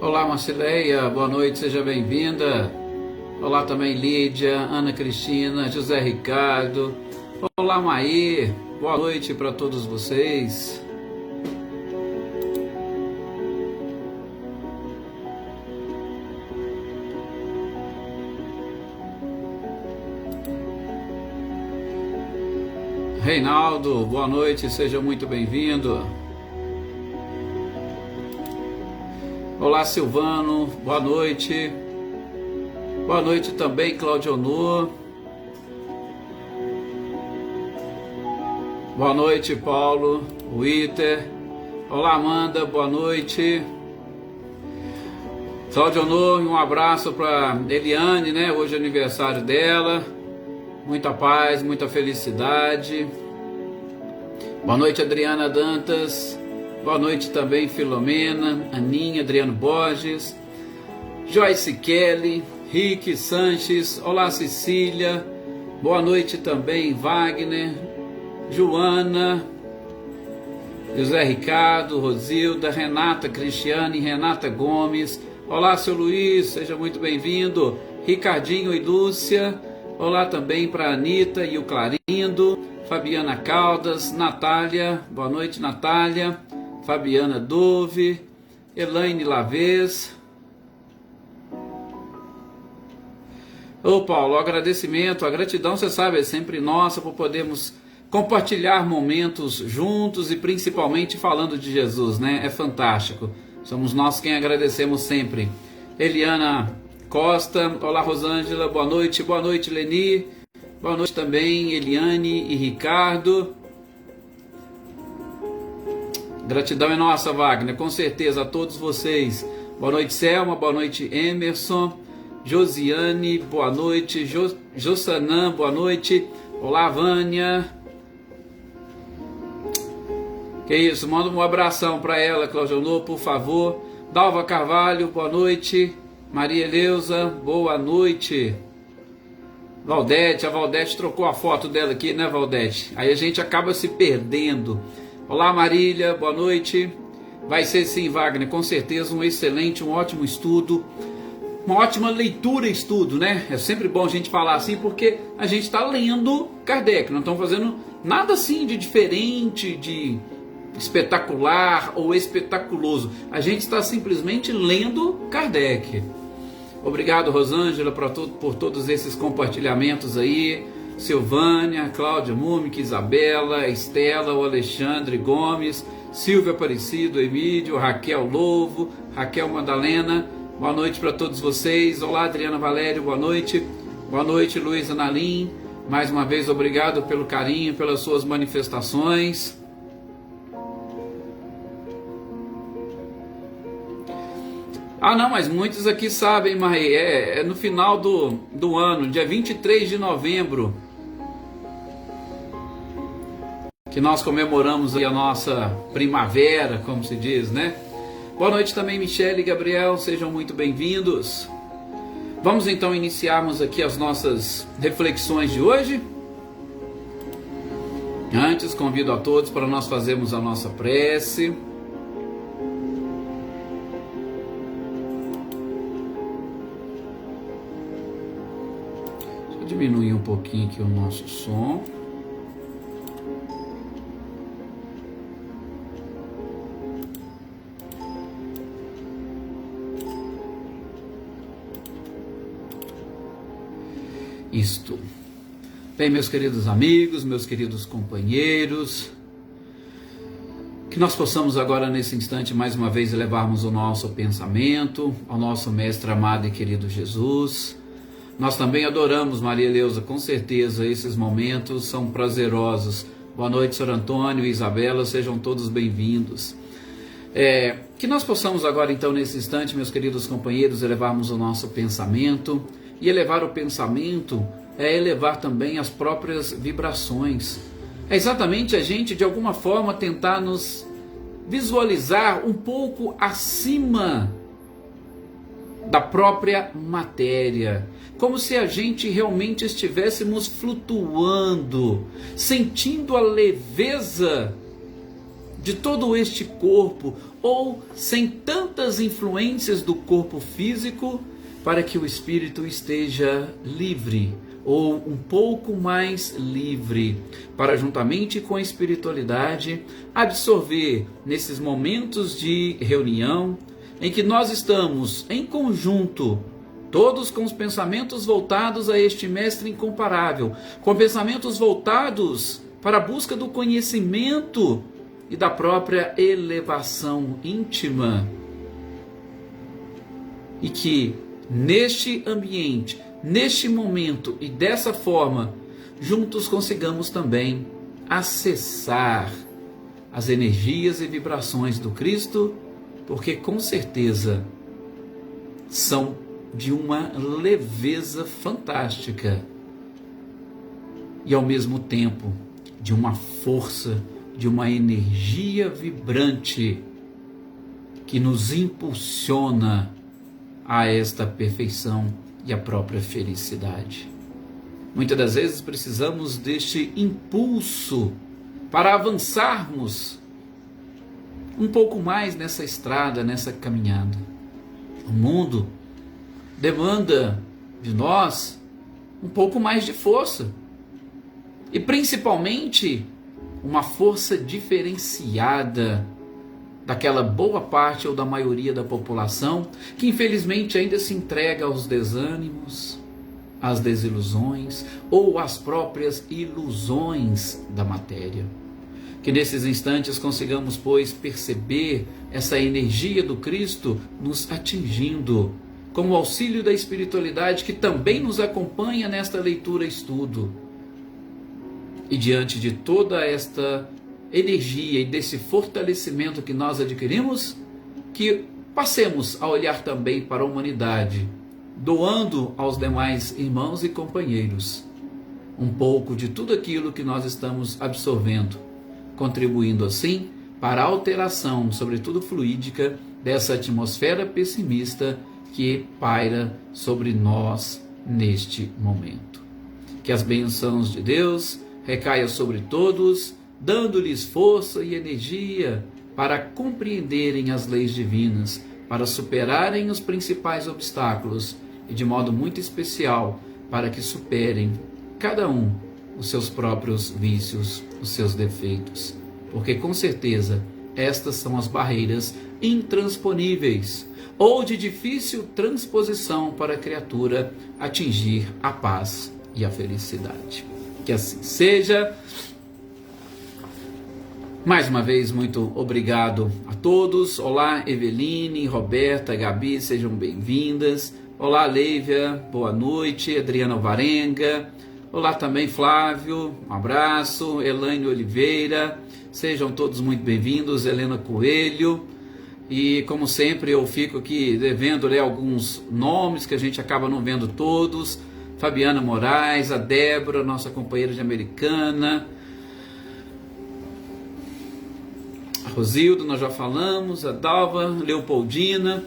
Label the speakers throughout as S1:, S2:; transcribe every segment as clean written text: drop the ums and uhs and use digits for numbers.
S1: Olá, Marcileia, boa noite, seja bem-vinda. Olá também, Lídia, Ana Cristina, José Ricardo. Olá, Maí, boa noite para todos vocês. Reinaldo, boa noite, seja muito bem-vindo. Olá, Silvano, boa noite. Boa noite também, Claudionor. Boa noite, Paulo, Witter. Olá, Amanda, boa noite. Claudionor, um abraço para Eliane, né? Hoje é aniversário dela. Muita paz, muita felicidade. Boa noite, Adriana Dantas. Boa noite também, Filomena, Aninha, Adriano Borges, Joyce Kelly, Rick Sanches. Olá, Cecília. Boa noite também, Wagner, Joana, José Ricardo, Rosilda, Renata Cristiane, Renata Gomes. Olá, seu Luiz, seja muito bem-vindo. Ricardinho e Lúcia. Olá também para Anitta e o Clarindo, Fabiana Caldas, Natália, boa noite, Natália, Fabiana Dove, Elaine Lavez. Ô Paulo, o agradecimento, a gratidão, você sabe, é sempre nossa por podermos compartilhar momentos juntos e principalmente falando de Jesus, né? É fantástico. Somos nós quem agradecemos sempre. Eliana Costa, olá Rosângela, boa noite, Leni, boa noite também Eliane e Ricardo. Gratidão é nossa, Wagner, com certeza a todos vocês. Boa noite, Selma, boa noite, Emerson, Josiane, boa noite, Jossanã, boa noite, olá Vânia. Que isso, manda um abração para ela, Claudionor, por favor. Dalva Carvalho, boa noite. Maria Eleusa, boa noite. Valdete, a Valdete trocou a foto dela aqui, né, Valdete? Aí a gente acaba se perdendo. Olá, Marília, boa noite. Vai ser sim, Wagner, com certeza um excelente, um ótimo estudo. Uma ótima leitura e estudo, né? É sempre bom a gente falar assim, porque a gente está lendo Kardec. Não estamos fazendo nada assim de diferente, de espetacular ou espetaculoso. A gente está simplesmente lendo Kardec. Obrigado, Rosângela, por todos esses compartilhamentos aí. Silvânia, Cláudia Múmica, Isabela, Estela, o Alexandre Gomes, Silvia Aparecido, Emílio, Raquel Louvo, Raquel Madalena. Boa noite para todos vocês. Olá, Adriana Valério, boa noite. Boa noite, Luísa Nalim. Mais uma vez, obrigado pelo carinho, pelas suas manifestações. Ah, não, mas muitos aqui sabem, Marie, é no final do ano, dia 23 de novembro, que nós comemoramos aí a nossa primavera, como se diz, né? Boa noite também, Michele e Gabriel, sejam muito bem-vindos. Vamos então iniciarmos aqui as nossas reflexões de hoje. Antes, convido a todos para nós fazermos a nossa prece. Diminuir um pouquinho aqui o nosso som. Isto. Bem, meus queridos amigos, meus queridos companheiros, que nós possamos agora nesse instante mais uma vez elevarmos o nosso pensamento ao nosso mestre amado e querido Jesus. Nós também adoramos Maria Eleusa, com certeza esses momentos são prazerosos. Boa noite, Sr. Antônio e Isabela, sejam todos bem-vindos. Que nós possamos agora então nesse instante, meus queridos companheiros, elevarmos o nosso pensamento. E elevar o pensamento é elevar também as próprias vibrações. É exatamente a gente de alguma forma tentar nos visualizar um pouco acima da própria matéria, como se a gente realmente estivéssemos flutuando, sentindo a leveza de todo este corpo, ou sem tantas influências do corpo físico, para que o espírito esteja livre, ou um pouco mais livre, para juntamente com a espiritualidade absorver nesses momentos de reunião, em que nós estamos em conjunto, todos com os pensamentos voltados a este Mestre incomparável, com pensamentos voltados para a busca do conhecimento e da própria elevação íntima. E que neste ambiente, neste momento e dessa forma, juntos consigamos também acessar as energias e vibrações do Cristo, porque com certeza são de uma leveza fantástica e ao mesmo tempo de uma força, de uma energia vibrante que nos impulsiona a esta perfeição e a própria felicidade. Muitas das vezes precisamos deste impulso para avançarmos um pouco mais nessa estrada, nessa caminhada. O mundo demanda de nós um pouco mais de força e principalmente uma força diferenciada daquela boa parte ou da maioria da população que infelizmente ainda se entrega aos desânimos, às desilusões ou às próprias ilusões da matéria. Que nesses instantes consigamos, pois, perceber essa energia do Cristo nos atingindo, com o auxílio da espiritualidade que também nos acompanha nesta leitura e estudo. E diante de toda esta energia e desse fortalecimento que nós adquirimos, que passemos a olhar também para a humanidade, doando aos demais irmãos e companheiros um pouco de tudo aquilo que nós estamos absorvendo, contribuindo assim para a alteração, sobretudo fluídica, dessa atmosfera pessimista que paira sobre nós neste momento. Que as bênçãos de Deus recaiam sobre todos, dando-lhes força e energia para compreenderem as leis divinas, para superarem os principais obstáculos e de modo muito especial para que superem cada um os seus próprios vícios, os seus defeitos, porque com certeza estas são as barreiras intransponíveis ou de difícil transposição para a criatura atingir a paz e a felicidade. Que assim seja. Mais uma vez, muito obrigado a todos. Olá, Eveline, Roberta, Gabi, sejam bem-vindas. Olá, Leívia, boa noite. Adriana Alvarenga. Olá também, Flávio, um abraço. Elaine Oliveira, sejam todos muito bem-vindos. Helena Coelho. E, como sempre, eu fico aqui devendo ler alguns nomes que a gente acaba não vendo todos. Fabiana Moraes, a Débora, nossa companheira de Americana. A Rosildo, nós já falamos. A Dalva, Leopoldina.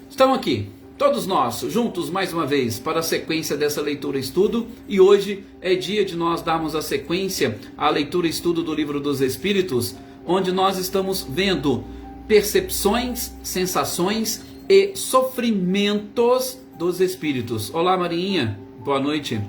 S1: Estão aqui, todos nós, juntos mais uma vez, para a sequência dessa leitura e estudo. E hoje é dia de nós darmos a sequência à leitura e estudo do Livro dos Espíritos, onde nós estamos vendo percepções, sensações e sofrimentos dos espíritos. Olá, Marinha, boa noite.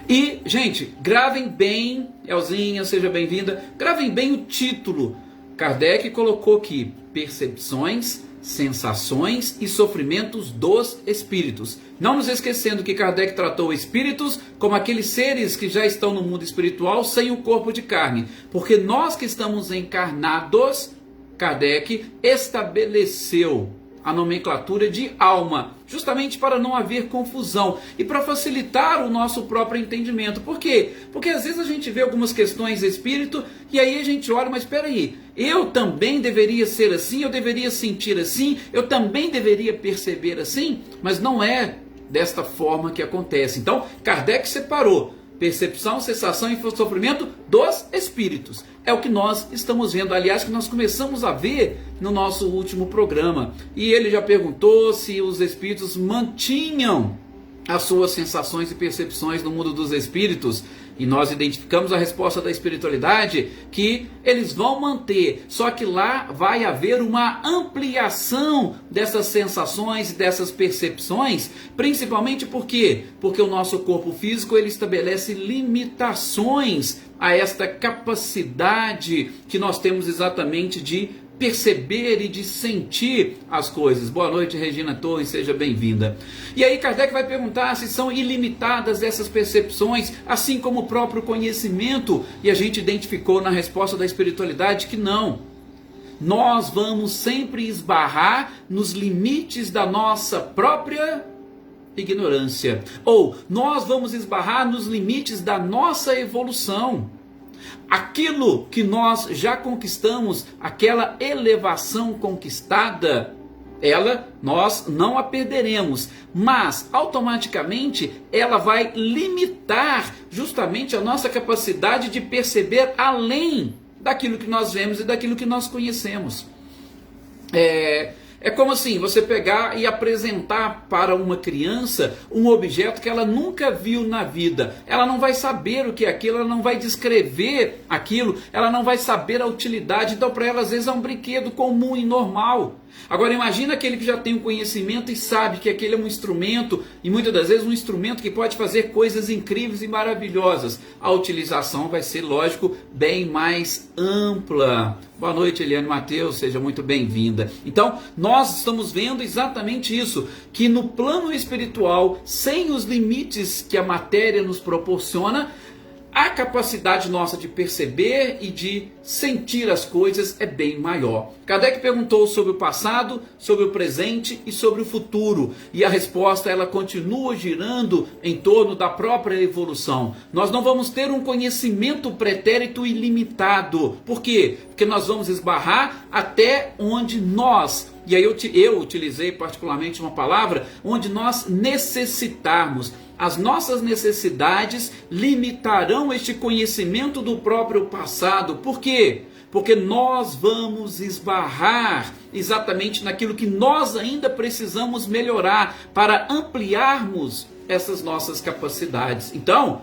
S1: E, gente, gravem bem, Elzinha, seja bem-vinda, gravem bem o título. Kardec colocou aqui percepções, sensações e sofrimentos dos espíritos. Não nos esquecendo que Kardec tratou espíritos como aqueles seres que já estão no mundo espiritual sem o corpo de carne. Porque nós que estamos encarnados, Kardec estabeleceu a nomenclatura de alma, justamente para não haver confusão e para facilitar o nosso próprio entendimento. Por quê? Porque às vezes a gente vê algumas questões de espírito e aí a gente olha, mas espera aí, eu também deveria ser assim, eu deveria sentir assim, eu também deveria perceber assim, mas não é desta forma que acontece. Então, Kardec separou percepção, sensação e sofrimento dos espíritos. É o que nós estamos vendo, aliás, que nós começamos a ver no nosso último programa. E ele já perguntou se os espíritos mantinham as suas sensações e percepções no mundo dos espíritos. E nós identificamos a resposta da espiritualidade que eles vão manter, só que lá vai haver uma ampliação dessas sensações e dessas percepções, principalmente por quê? Porque o nosso corpo físico ele estabelece limitações a esta capacidade que nós temos exatamente de perceber e de sentir as coisas. Boa noite, Regina Torres, seja bem-vinda. E aí Kardec vai perguntar se são ilimitadas essas percepções, assim como o próprio conhecimento, e a gente identificou na resposta da espiritualidade que não. Nós vamos sempre esbarrar nos limites da nossa própria ignorância, ou nós vamos esbarrar nos limites da nossa evolução. Aquilo que nós já conquistamos, aquela elevação conquistada, nós não a perderemos, mas automaticamente ela vai limitar justamente a nossa capacidade de perceber além daquilo que nós vemos e daquilo que nós conhecemos. É como assim, você pegar e apresentar para uma criança um objeto que ela nunca viu na vida. Ela não vai saber o que é aquilo, ela não vai descrever aquilo, ela não vai saber a utilidade. Então para ela às vezes é um brinquedo comum e normal. Agora imagina aquele que já tem um conhecimento e sabe que aquele é um instrumento, e muitas das vezes um instrumento que pode fazer coisas incríveis e maravilhosas. A utilização vai ser, lógico, bem mais ampla. Boa noite, Eliane Mateus, seja muito bem-vinda. Então, nós estamos vendo exatamente isso, que no plano espiritual, sem os limites que a matéria nos proporciona, a capacidade nossa de perceber e de sentir as coisas é bem maior. Kardec perguntou sobre o passado, sobre o presente e sobre o futuro. E a resposta ela continua girando em torno da própria evolução. Nós não vamos ter um conhecimento pretérito ilimitado. Por quê? Porque nós vamos esbarrar até onde nós... E aí eu utilizei particularmente uma palavra onde nós necessitarmos. As nossas necessidades limitarão este conhecimento do próprio passado. Por quê? Porque nós vamos esbarrar exatamente naquilo que nós ainda precisamos melhorar para ampliarmos essas nossas capacidades. Então,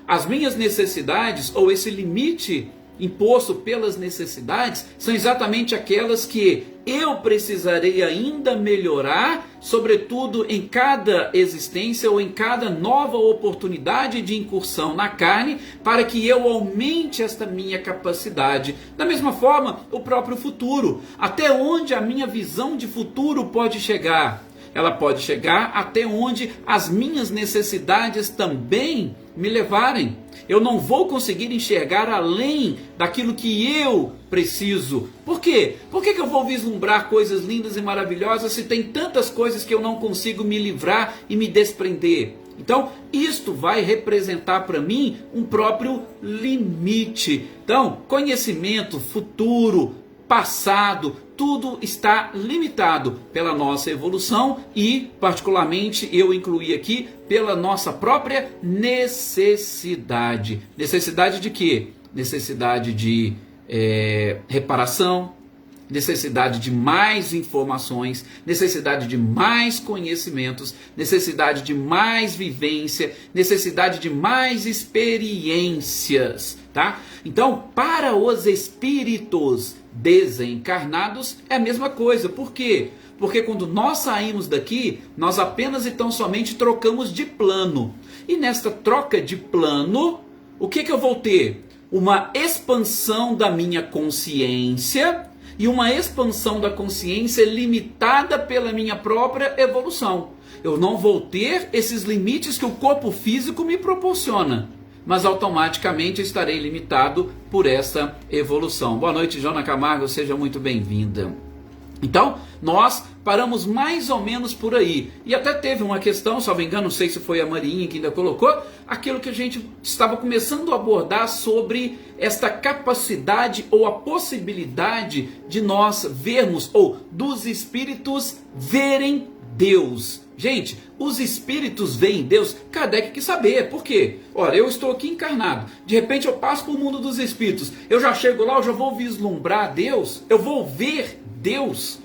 S1: as minhas necessidades ou esse limite imposto pelas necessidades são exatamente aquelas que eu precisarei ainda melhorar, sobretudo em cada existência ou em cada nova oportunidade de incursão na carne, para que eu aumente esta minha capacidade. Da mesma forma, o próprio futuro. Até onde a minha visão de futuro pode chegar? Ela pode chegar até onde as minhas necessidades também me levarem. Eu não vou conseguir enxergar além daquilo que eu preciso. Por quê? Por que eu vou vislumbrar coisas lindas e maravilhosas se tem tantas coisas que eu não consigo me livrar e me desprender? Então, isto vai representar para mim um próprio limite. Então, conhecimento, futuro, passado, tudo está limitado pela nossa evolução e, particularmente, eu incluí aqui, pela nossa própria necessidade. Necessidade de quê? Necessidade de reparação, necessidade de mais informações, necessidade de mais conhecimentos, necessidade de mais vivência, necessidade de mais experiências, tá? Então, para os espíritos desencarnados é a mesma coisa. Por quê? Porque quando nós saímos daqui, nós apenas e tão somente trocamos de plano. E nesta troca de plano, o que eu vou ter? Uma expansão da minha consciência e uma expansão da consciência limitada pela minha própria evolução. Eu não vou ter esses limites que o corpo físico me proporciona, mas automaticamente estarei limitado por essa evolução. Boa noite, Jona Camargo, seja muito bem-vinda. Então, nós paramos mais ou menos por aí. E até teve uma questão, se não me engano, não sei se foi a Marinha que ainda colocou, aquilo que a gente estava começando a abordar sobre esta capacidade ou a possibilidade de nós vermos, ou dos espíritos verem Deus. Gente, os espíritos veem Deus? Kardec quis saber. Por quê? Olha, eu estou aqui encarnado. De repente eu passo para o mundo dos espíritos. Eu já chego lá, eu já vou vislumbrar Deus. Eu vou ver Deus.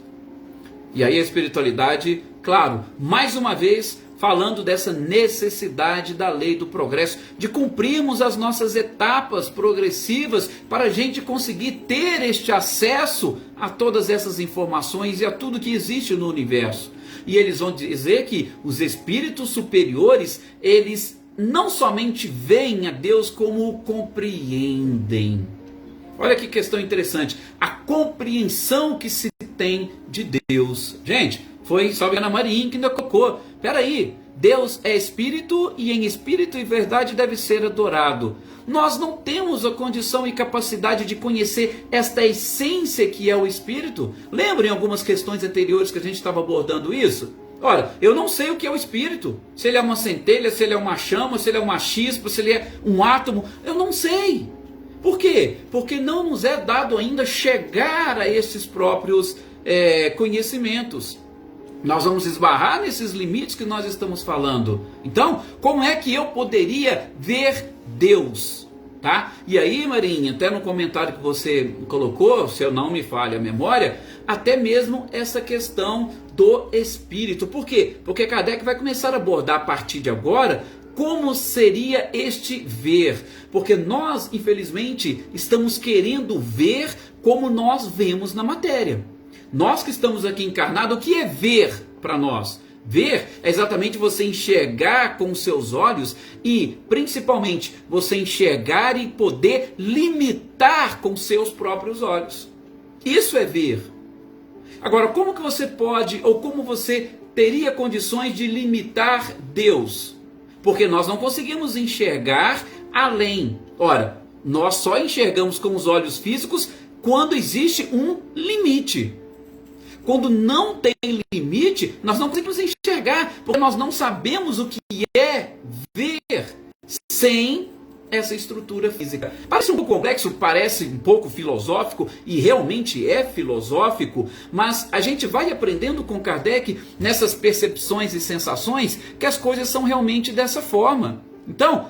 S1: E aí a espiritualidade, claro, mais uma vez falando dessa necessidade da lei do progresso, de cumprirmos as nossas etapas progressivas para a gente conseguir ter este acesso a todas essas informações e a tudo que existe no universo. E eles vão dizer que os espíritos superiores, eles não somente veem a Deus, como o compreendem. Olha que questão interessante, a compreensão que se tem de Deus. Gente, foi Salve-Ana Marinho que ainda colocou, peraí, Deus é espírito e em espírito e verdade deve ser adorado. Nós não temos a condição e capacidade de conhecer esta essência que é o espírito. Lembrem algumas questões anteriores que a gente estava abordando isso? Ora, eu não sei o que é o espírito, se ele é uma centelha, se ele é uma chama, se ele é uma chispa, se ele é um átomo, eu não sei. Por quê? Porque não nos é dado ainda chegar a esses próprios conhecimentos. Nós vamos esbarrar nesses limites que nós estamos falando. Então, como é que eu poderia ver Deus? Tá? E aí, Marinha, até no comentário que você colocou, se eu não me falha a memória, até mesmo essa questão do espírito. Por quê? Porque Kardec vai começar a abordar a partir de agora como seria este ver. Porque nós, infelizmente, estamos querendo ver como nós vemos na matéria. Nós que estamos aqui encarnados, o que é ver para nós? Ver é exatamente você enxergar com os seus olhos e, principalmente, você enxergar e poder limitar com seus próprios olhos. Isso é ver. Agora, como que você pode, ou como você teria condições de limitar Deus? Porque nós não conseguimos enxergar além. Ora, nós só enxergamos com os olhos físicos quando existe um limite. Quando não tem limite, nós não conseguimos enxergar, porque nós não sabemos o que é ver sem essa estrutura física. Parece um pouco complexo, parece um pouco filosófico, e realmente é filosófico, mas a gente vai aprendendo com Kardec, nessas percepções e sensações, que as coisas são realmente dessa forma. Então,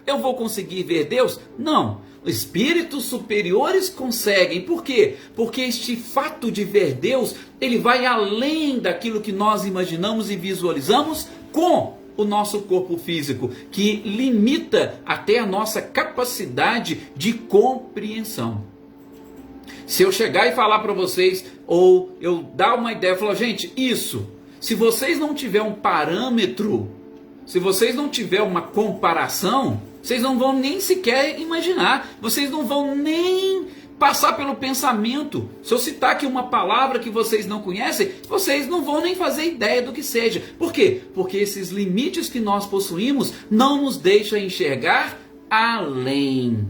S1: eu vou conseguir ver Deus? Não. Espíritos superiores conseguem. Por quê? Porque este fato de ver Deus, ele vai além daquilo que nós imaginamos e visualizamos com o nosso corpo físico, que limita até a nossa capacidade de compreensão. Se eu chegar e falar para vocês, ou eu dar uma ideia, falar, gente, isso, se vocês não tiverem um parâmetro, se vocês não tiverem uma comparação, vocês não vão nem sequer imaginar, vocês não vão nem passar pelo pensamento. Se eu citar aqui uma palavra que vocês não conhecem, vocês não vão nem fazer ideia do que seja. Por quê? Porque esses limites que nós possuímos não nos deixam enxergar além.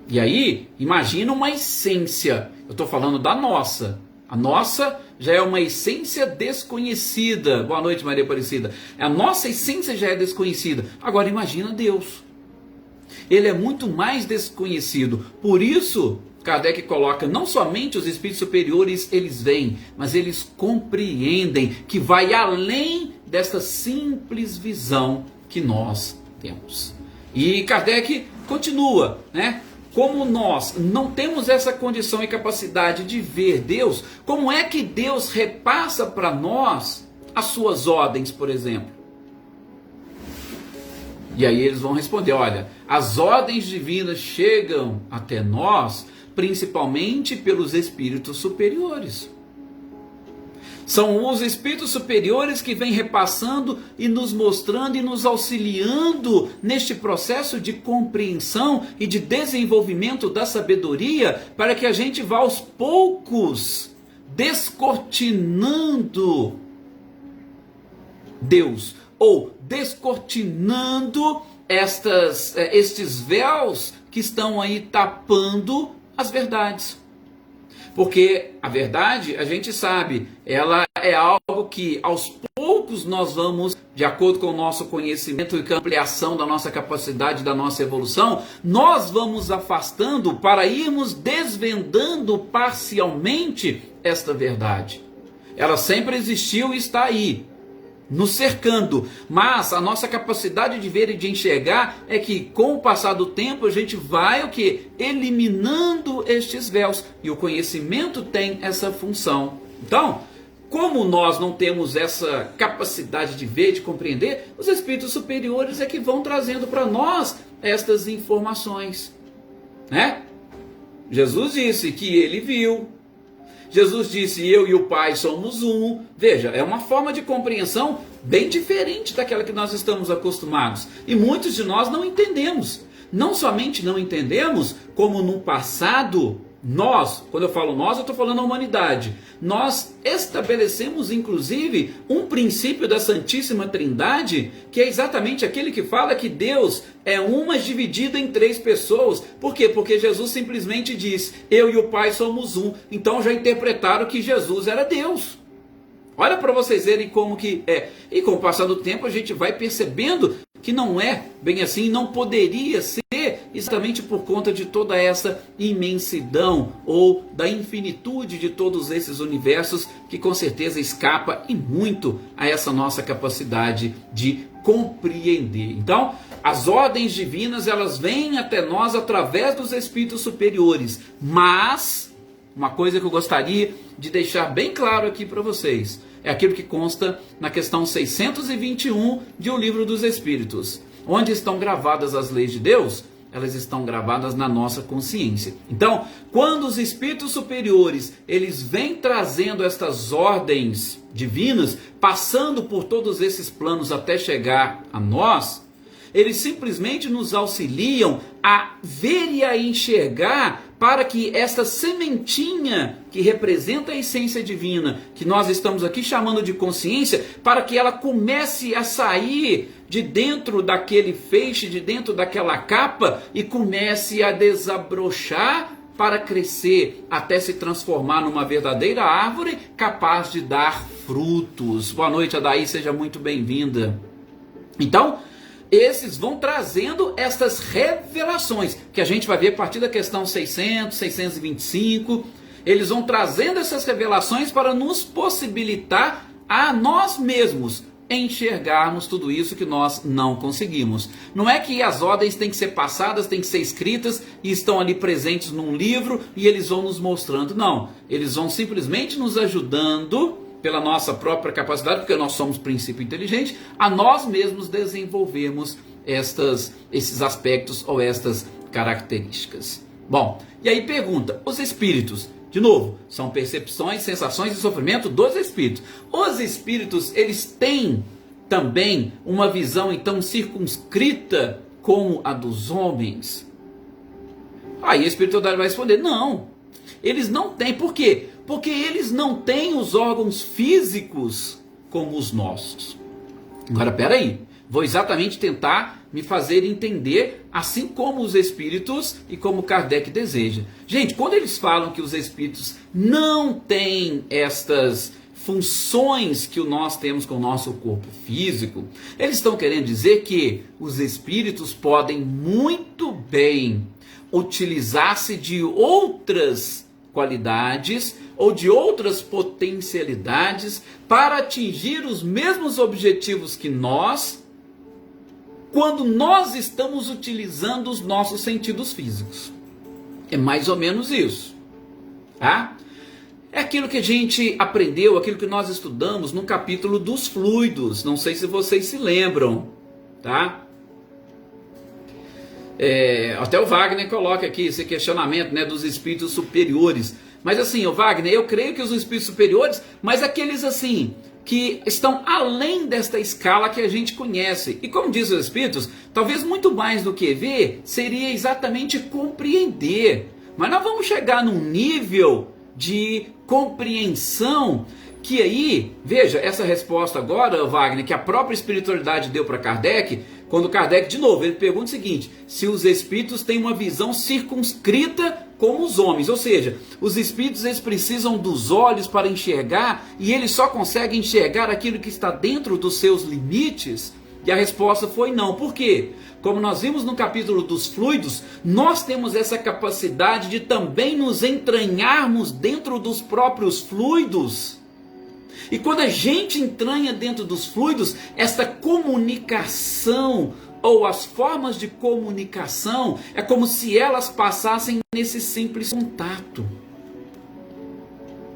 S1: E aí, imagina uma essência. Eu estou falando da nossa. A nossa já é uma essência desconhecida. Boa noite, Maria Aparecida. A nossa essência já é desconhecida. Agora imagina Deus. Ele é muito mais desconhecido. Por isso, Kardec coloca, não somente os espíritos superiores eles veem, mas eles compreendem, que vai além desta simples visão que nós temos. E Kardec continua, né? Como nós não temos essa condição e capacidade de ver Deus, como é que Deus repassa para nós as suas ordens, por exemplo? E aí eles vão responder, olha, as ordens divinas chegam até nós, principalmente pelos espíritos superiores. São os espíritos superiores que vêm repassando e nos mostrando e nos auxiliando neste processo de compreensão e de desenvolvimento da sabedoria, para que a gente vá aos poucos descortinando Deus, ou descortinando estes véus que estão aí tapando as verdades. Porque a verdade, a gente sabe, ela é algo que aos poucos nós vamos, de acordo com o nosso conhecimento e com a ampliação da nossa capacidade, da nossa evolução, nós vamos afastando para irmos desvendando parcialmente esta verdade. Ela sempre existiu e está aí, nos cercando, mas a nossa capacidade de ver e de enxergar é que com o passar do tempo a gente vai o que? Eliminando estes véus, e o conhecimento tem essa função. Então, como nós não temos essa capacidade de ver, de compreender, os espíritos superiores é que vão trazendo para nós estas informações, né? Jesus disse que ele viu. Jesus disse, eu e o Pai somos um. Veja, é uma forma de compreensão bem diferente daquela que nós estamos acostumados. E muitos de nós não entendemos. Não somente não entendemos, como no passado, nós, quando eu falo nós, eu estou falando a humanidade. Nós estabelecemos, inclusive, um princípio da Santíssima Trindade, que é exatamente aquele que fala que Deus é uma dividida em 3 pessoas. Por quê? Porque Jesus simplesmente diz, eu e o Pai somos um. Então já interpretaram que Jesus era Deus. Olha para vocês verem como que é. E com o passar do tempo a gente vai percebendo que não é bem assim, não poderia ser exatamente por conta de toda essa imensidão ou da infinitude de todos esses universos que com certeza escapa e muito a essa nossa capacidade de compreender. Então, as ordens divinas, elas vêm até nós através dos espíritos superiores, mas uma coisa que eu gostaria de deixar bem claro aqui para vocês é aquilo que consta na questão 621 de O Livro dos Espíritos. Onde estão gravadas as leis de Deus? Elas estão gravadas na nossa consciência. Então, quando os espíritos superiores, eles vêm trazendo estas ordens divinas, passando por todos esses planos até chegar a nós, eles simplesmente nos auxiliam a ver e a enxergar para que essa sementinha que representa a essência divina, que nós estamos aqui chamando de consciência, para que ela comece a sair de dentro daquele feixe, de dentro daquela capa e comece a desabrochar para crescer até se transformar numa verdadeira árvore capaz de dar frutos. Boa noite, Adaí, seja muito bem-vinda. Então, esses vão trazendo essas revelações, que a gente vai ver a partir da questão 600, 625. Eles vão trazendo essas revelações para nos possibilitar a nós mesmos enxergarmos tudo isso que nós não conseguimos. Não é que as ordens têm que ser passadas, têm que ser escritas e estão ali presentes num livro e eles vão nos mostrando. Não, eles vão simplesmente nos ajudando pela nossa própria capacidade, porque nós somos princípio inteligente, a nós mesmos desenvolvermos esses aspectos ou estas características. Bom, e aí pergunta, os espíritos, de novo, são percepções, sensações e sofrimento dos espíritos. Os espíritos, eles têm também uma visão então circunscrita como a dos homens? Aí a espiritualidade vai responder, não. Eles não têm, por quê? Porque eles não têm os órgãos físicos como os nossos. Agora, peraí, vou exatamente tentar me fazer entender, assim como os espíritos e como Kardec deseja. Gente, quando eles falam que os espíritos não têm estas funções que nós temos com o nosso corpo físico, eles estão querendo dizer que os espíritos podem muito bem utilizar-se de outras qualidades ou de outras potencialidades para atingir os mesmos objetivos que nós, quando nós estamos utilizando os nossos sentidos físicos. É mais ou menos isso, tá? É aquilo que a gente aprendeu, aquilo que nós estudamos no capítulo dos fluidos. Não sei se vocês se lembram, tá? Até o Wagner coloca aqui esse questionamento, né, dos espíritos superiores. Mas assim, o Wagner, eu creio que os espíritos superiores, mas aqueles assim, que estão além desta escala que a gente conhece. E como diz os espíritos, talvez muito mais do que ver, seria exatamente compreender. Mas nós vamos chegar num nível de compreensão que aí, veja, essa resposta agora, Wagner, que a própria espiritualidade deu para Kardec, quando Kardec, de novo, ele pergunta o seguinte, se os espíritos têm uma visão circunscrita como os homens, ou seja, os espíritos eles precisam dos olhos para enxergar e eles só conseguem enxergar aquilo que está dentro dos seus limites? E a resposta foi não. Por quê? Como nós vimos no capítulo dos fluidos, nós temos essa capacidade de também nos entranharmos dentro dos próprios fluidos. E quando a gente entranha dentro dos fluidos, esta comunicação ou as formas de comunicação é como se elas passassem nesse simples contato.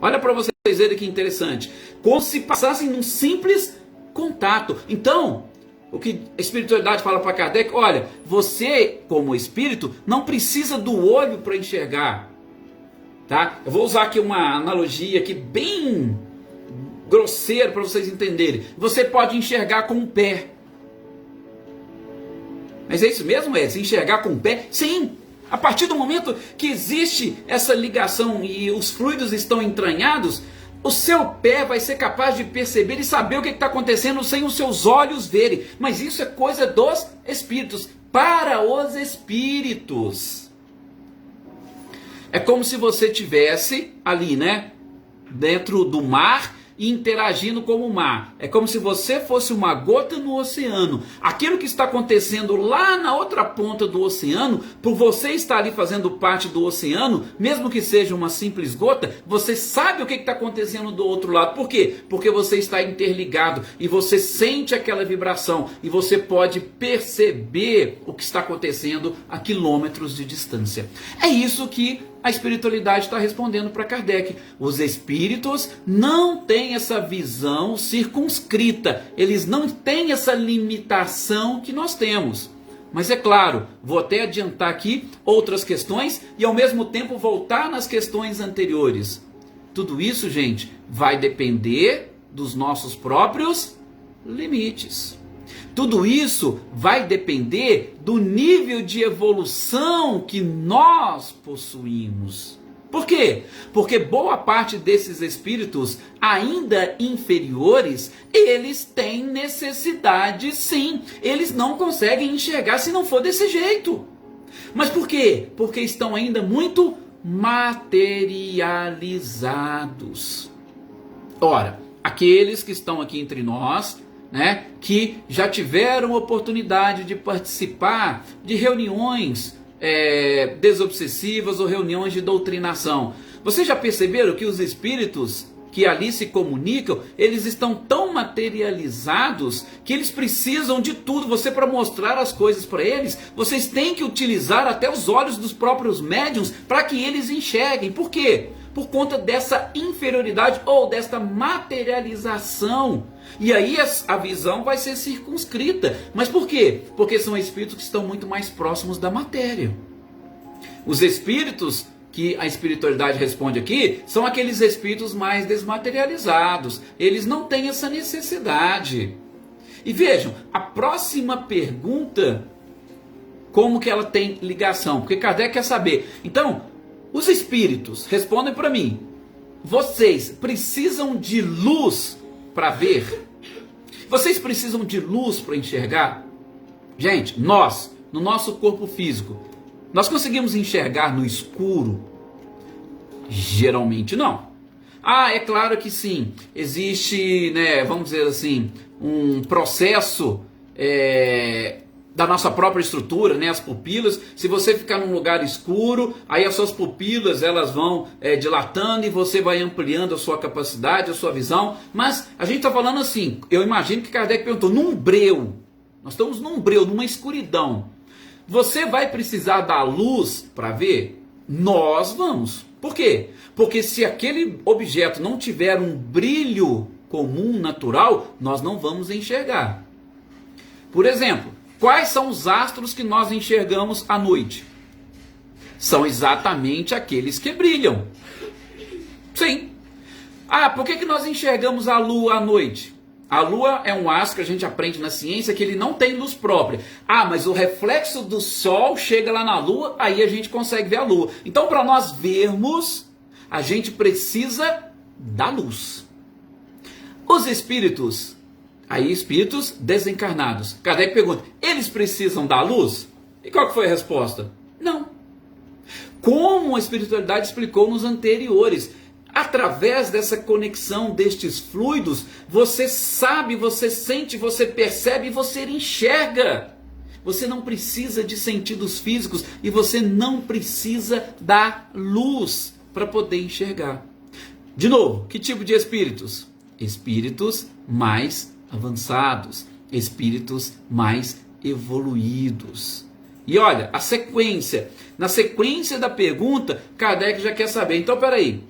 S1: Olha para vocês coiseira que interessante. Como se passassem num simples contato. Então, o que a espiritualidade fala para Kardec, olha, você como espírito não precisa do olho para enxergar. Tá? Eu vou usar aqui uma analogia aqui bem grosseira para vocês entenderem. Você pode enxergar com o pé. Mas é isso mesmo, se enxergar com o pé? Sim. A partir do momento que existe essa ligação e os fluidos estão entranhados, o seu pé vai ser capaz de perceber e saber o que está acontecendo sem os seus olhos verem. Mas isso é coisa dos espíritos, para os espíritos. É como se você tivesse ali, né, dentro do mar e interagindo com o mar. É como se você fosse uma gota no oceano. Aquilo que está acontecendo lá na outra ponta do oceano, por você estar ali fazendo parte do oceano, mesmo que seja uma simples gota, você sabe o que está acontecendo do outro lado. Por quê? Porque você está interligado e você sente aquela vibração e você pode perceber o que está acontecendo a quilômetros de distância. É isso que a espiritualidade está respondendo para Kardec. Os espíritos não têm essa visão circunscrita, eles não têm essa limitação que nós temos. Mas é claro, vou até adiantar aqui outras questões e ao mesmo tempo voltar nas questões anteriores. Tudo isso, gente, vai depender dos nossos próprios limites. Tudo isso vai depender do nível de evolução que nós possuímos. Por quê? Porque boa parte desses espíritos ainda inferiores, eles têm necessidade sim. Eles não conseguem enxergar se não for desse jeito. Mas por quê? Porque estão ainda muito materializados. Ora, aqueles que estão aqui entre nós, né, que já tiveram oportunidade de participar de reuniões desobsessivas ou reuniões de doutrinação. Vocês já perceberam que os espíritos que ali se comunicam, eles estão tão materializados que eles precisam de tudo. Você, para mostrar as coisas para eles, vocês têm que utilizar até os olhos dos próprios médiuns para que eles enxerguem. Por quê? Por conta dessa inferioridade ou desta materialização. E aí a visão vai ser circunscrita. Mas por quê? Porque são espíritos que estão muito mais próximos da matéria. Os espíritos que a espiritualidade responde aqui são aqueles espíritos mais desmaterializados. Eles não têm essa necessidade. E vejam, a próxima pergunta, como que ela tem ligação? Porque Kardec quer saber. Então, os espíritos, respondem para mim, vocês precisam de luz para ver? Vocês precisam de luz para enxergar? Gente, nós, no nosso corpo físico, nós conseguimos enxergar no escuro? Geralmente não. É claro que sim. Existe, né, vamos dizer assim, um processo da nossa própria estrutura, né, as pupilas. Se você ficar num lugar escuro, aí as suas pupilas elas vão dilatando e você vai ampliando a sua capacidade, a sua visão. Mas a gente está falando assim, eu imagino que Kardec perguntou, num breu. Nós estamos num breu, numa escuridão. Você vai precisar da luz para ver? Nós vamos. Por quê? Porque se aquele objeto não tiver um brilho comum, natural, nós não vamos enxergar. Por exemplo, quais são os astros que nós enxergamos à noite? São exatamente aqueles que brilham. Sim. Por que nós enxergamos a lua à noite? A lua é um astro que a gente aprende na ciência que ele não tem luz própria. Mas o reflexo do sol chega lá na lua, aí a gente consegue ver a lua. Então, para nós vermos, a gente precisa da luz. Os espíritos, espíritos desencarnados. Kardec pergunta, eles precisam da luz? E qual que foi a resposta? Não. Como a espiritualidade explicou nos anteriores, através dessa conexão destes fluidos, você sabe, você sente, você percebe e você enxerga. Você não precisa de sentidos físicos e você não precisa da luz para poder enxergar. De novo, que tipo de espíritos? Espíritos mais avançados, espíritos mais evoluídos. E olha, a sequência, na sequência da pergunta, Kardec já quer saber, então peraí,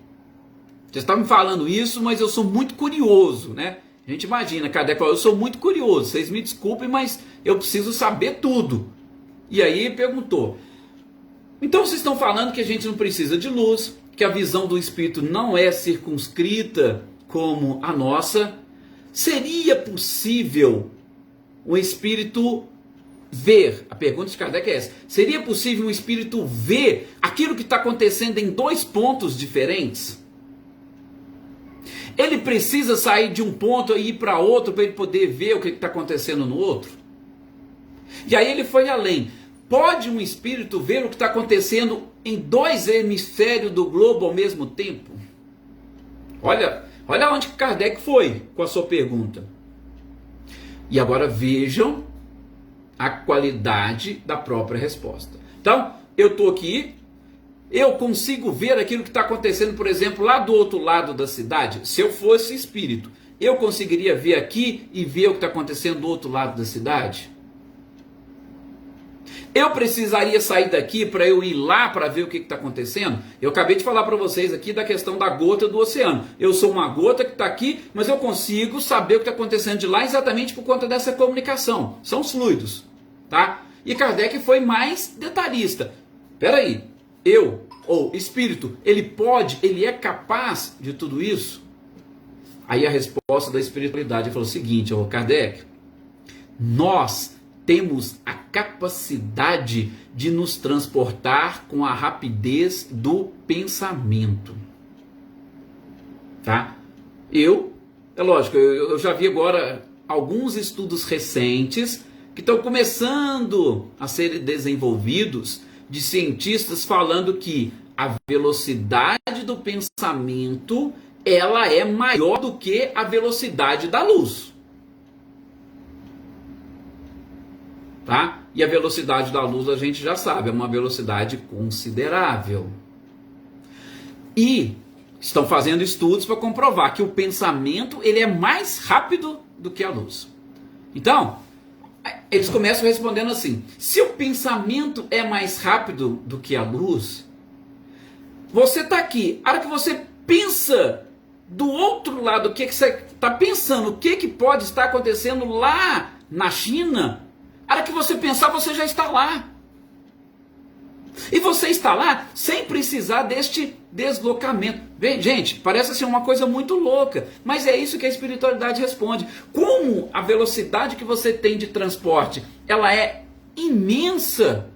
S1: Você está me falando isso, mas eu sou muito curioso, né? A gente imagina, Kardec falou, eu sou muito curioso, vocês me desculpem, mas eu preciso saber tudo. E aí perguntou, então vocês estão falando que a gente não precisa de luz, que a visão do espírito não é circunscrita como a nossa. Seria possível um espírito ver, a pergunta de Kardec é essa, seria possível um espírito ver aquilo que está acontecendo em dois pontos diferentes? Ele precisa sair de um ponto e ir para outro para ele poder ver o que está acontecendo no outro? E aí ele foi além. Pode um espírito ver o que está acontecendo em dois hemisférios do globo ao mesmo tempo? Olha onde Kardec foi com a sua pergunta. E agora vejam a qualidade da própria resposta. Então, eu estou aqui, eu consigo ver aquilo que está acontecendo, por exemplo, lá do outro lado da cidade. Se eu fosse espírito, eu conseguiria ver aqui e ver o que está acontecendo do outro lado da cidade? Eu precisaria sair daqui para eu ir lá para ver o que está acontecendo? Eu acabei de falar para vocês aqui da questão da gota do oceano. Eu sou uma gota que está aqui, mas eu consigo saber o que está acontecendo de lá exatamente por conta dessa comunicação. São os fluidos, tá? E Kardec foi mais detalhista. Espera aí, eu, ou espírito, ele é capaz de tudo isso? Aí a resposta da espiritualidade falou o seguinte, Kardec, nós temos a capacidade de nos transportar com a rapidez do pensamento. Tá? É lógico, eu já vi agora alguns estudos recentes que estão começando a ser desenvolvidos de cientistas falando que a velocidade do pensamento ela é maior do que a velocidade da luz. Tá? E a velocidade da luz a gente já sabe, é uma velocidade considerável. E estão fazendo estudos para comprovar que o pensamento ele é mais rápido do que a luz. Então, eles começam respondendo assim, se o pensamento é mais rápido do que a luz, você está aqui, a hora que você pensa do outro lado, o que você está pensando, o que pode estar acontecendo lá na China, a hora que você pensar, você já está lá. E você está lá sem precisar deste deslocamento. Bem, gente, parece assim uma coisa muito louca, mas é isso que a espiritualidade responde. Como a velocidade que você tem de transporte, ela é imensa.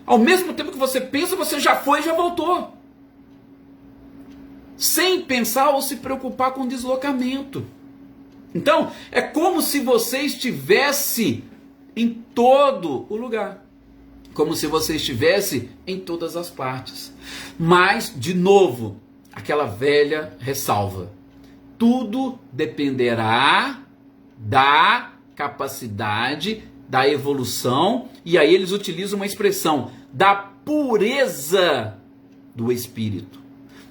S1: Ao mesmo tempo que você pensa, você já foi e já voltou. Sem pensar ou se preocupar com deslocamento. Então, é como se você estivesse em todo o lugar. Como se você estivesse em todas as partes. Mas, de novo, aquela velha ressalva. Tudo dependerá da capacidade, da evolução, e aí eles utilizam uma expressão, da pureza do espírito.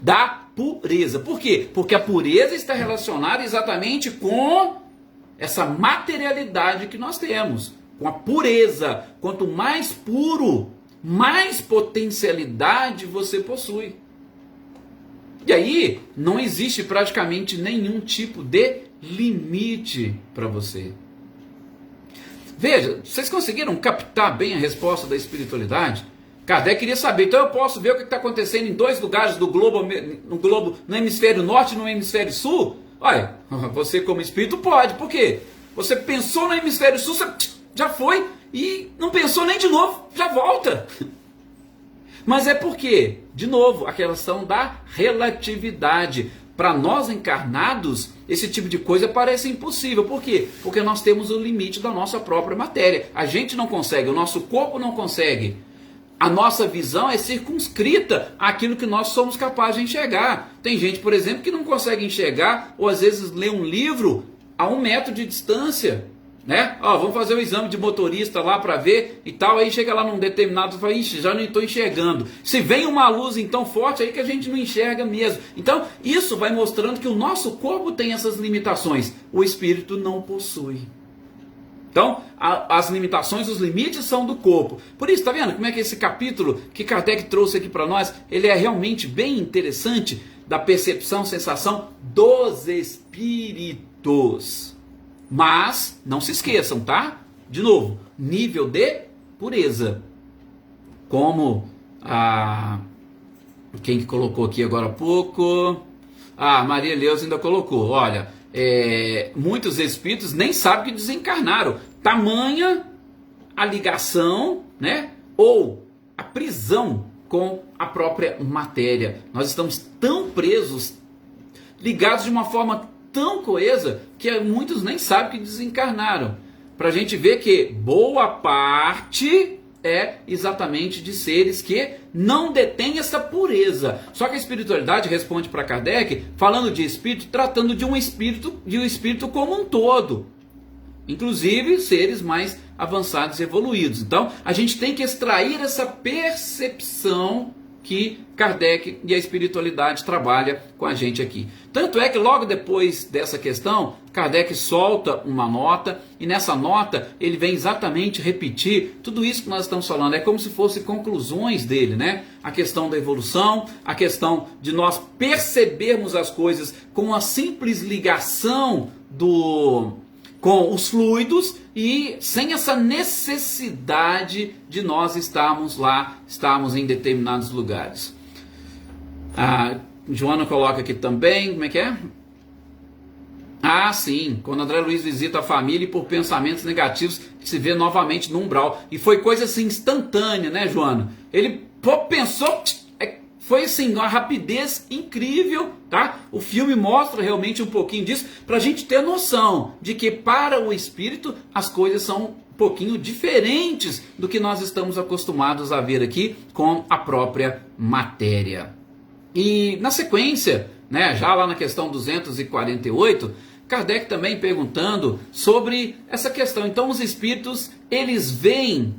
S1: Da pureza. Por quê? Porque a pureza está relacionada exatamente com essa materialidade que nós temos. Com a pureza. Quanto mais puro, mais potencialidade você possui. E aí, não existe praticamente nenhum tipo de limite para você. Veja, vocês conseguiram captar bem a resposta da espiritualidade? Kardec queria saber, então eu posso ver o que está acontecendo em dois lugares do globo, no hemisfério norte e no hemisfério sul? Olha, você como espírito pode, por quê? Você pensou no hemisfério sul, você já foi e não pensou nem de novo, já volta. Mas é porque, de novo, a questão da relatividade. Para nós encarnados, esse tipo de coisa parece impossível. Por quê? Porque nós temos o limite da nossa própria matéria. A gente não consegue, o nosso corpo não consegue. A nossa visão é circunscrita àquilo que nós somos capazes de enxergar. Tem gente, por exemplo, que não consegue enxergar, ou às vezes lê um livro a 1 metro de distância. Né? Vamos fazer o exame de motorista lá para ver e tal, aí chega lá num determinado e fala, ixi, já não estou enxergando. Se vem uma luz então forte, aí que a gente não enxerga mesmo. Então, isso vai mostrando que o nosso corpo tem essas limitações, o espírito não possui. Então, as limitações, os limites são do corpo. Por isso, tá vendo como é que esse capítulo que Kardec trouxe aqui para nós, ele é realmente bem interessante. da percepção, sensação dos espíritos. Mas, não se esqueçam, tá? De novo, nível de pureza. Como quem que colocou aqui agora há pouco? Maria Leusa ainda colocou. Olha, muitos espíritos nem sabem que desencarnaram. Tamanha a ligação, né? Ou a prisão com a própria matéria. Nós estamos tão presos, ligados de uma forma tão coesa, que muitos nem sabem que desencarnaram. Para a gente ver que boa parte é exatamente de seres que não detêm essa pureza. Só que a espiritualidade responde para Kardec falando de espírito, tratando de um espírito como um todo. Inclusive seres mais avançados e evoluídos. Então, a gente tem que extrair essa percepção que Kardec e a espiritualidade trabalha com a gente aqui. Tanto é que logo depois dessa questão, Kardec solta uma nota, e nessa nota ele vem exatamente repetir tudo isso que nós estamos falando. É como se fossem conclusões dele, né? A questão da evolução, a questão de nós percebermos as coisas com a simples ligação com os fluidos e sem essa necessidade de nós estarmos em determinados lugares. A Joana coloca aqui também, como é que é? Sim, quando André Luiz visita a família e por pensamentos negativos se vê novamente no umbral. E foi coisa assim instantânea, né, Joana? Ele pensou... Foi assim, uma rapidez incrível, tá? O filme mostra realmente um pouquinho disso, para a gente ter noção de que para o espírito as coisas são um pouquinho diferentes do que nós estamos acostumados a ver aqui com a própria matéria. E na sequência, né, já lá na questão 248, Kardec também perguntando sobre essa questão. Então os espíritos, eles veem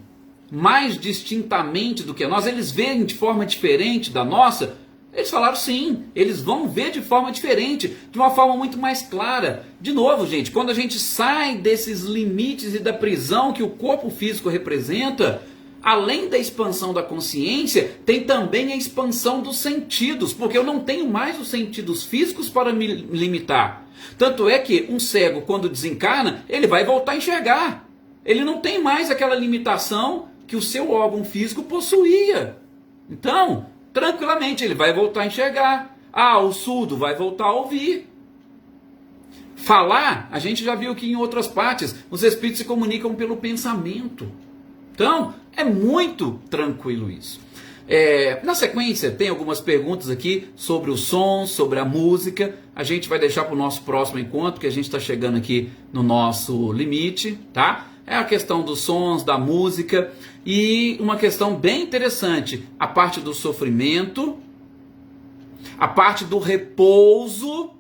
S1: mais distintamente do que nós, eles veem de forma diferente da nossa? Eles falaram sim, eles vão ver de forma diferente, de uma forma muito mais clara. De novo, gente, quando a gente sai desses limites e da prisão que o corpo físico representa, além da expansão da consciência, tem também a expansão dos sentidos, porque eu não tenho mais os sentidos físicos para me limitar. Tanto é que um cego, quando desencarna, ele vai voltar a enxergar. Ele não tem mais aquela limitação que o seu órgão físico possuía. Então, tranquilamente, ele vai voltar a enxergar. O surdo vai voltar a ouvir. Falar, a gente já viu aqui em outras partes, os espíritos se comunicam pelo pensamento. Então, é muito tranquilo isso. Na sequência, tem algumas perguntas aqui sobre o som, sobre a música. A gente vai deixar para o nosso próximo encontro, que a gente está chegando aqui no nosso limite, tá? É a questão dos sons, da música, e uma questão bem interessante, a parte do sofrimento, a parte do repouso,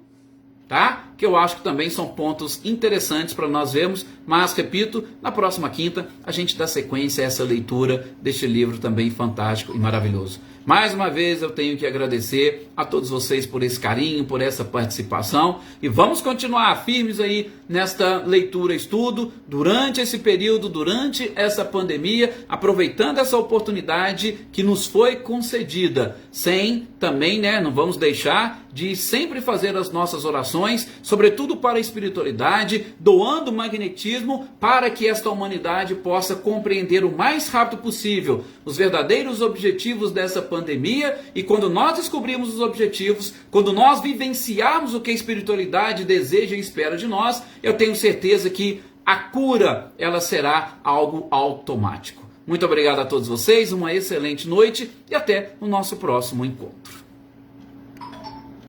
S1: tá? Que eu acho que também são pontos interessantes para nós vermos, mas, repito, na próxima quinta a gente dá sequência a essa leitura deste livro também fantástico e maravilhoso. Mais uma vez eu tenho que agradecer a todos vocês por esse carinho, por essa participação, e vamos continuar firmes aí nesta leitura e estudo durante esse período, durante essa pandemia, aproveitando essa oportunidade que nos foi concedida, sem também, não vamos deixar de sempre fazer as nossas orações, sobretudo para a espiritualidade, doando magnetismo para que esta humanidade possa compreender o mais rápido possível os verdadeiros objetivos dessa pandemia, e quando nós descobrimos os objetivos, quando nós vivenciarmos o que a espiritualidade deseja e espera de nós, eu tenho certeza que a cura, ela será algo automático. Muito obrigado a todos vocês, uma excelente noite e até o nosso próximo encontro.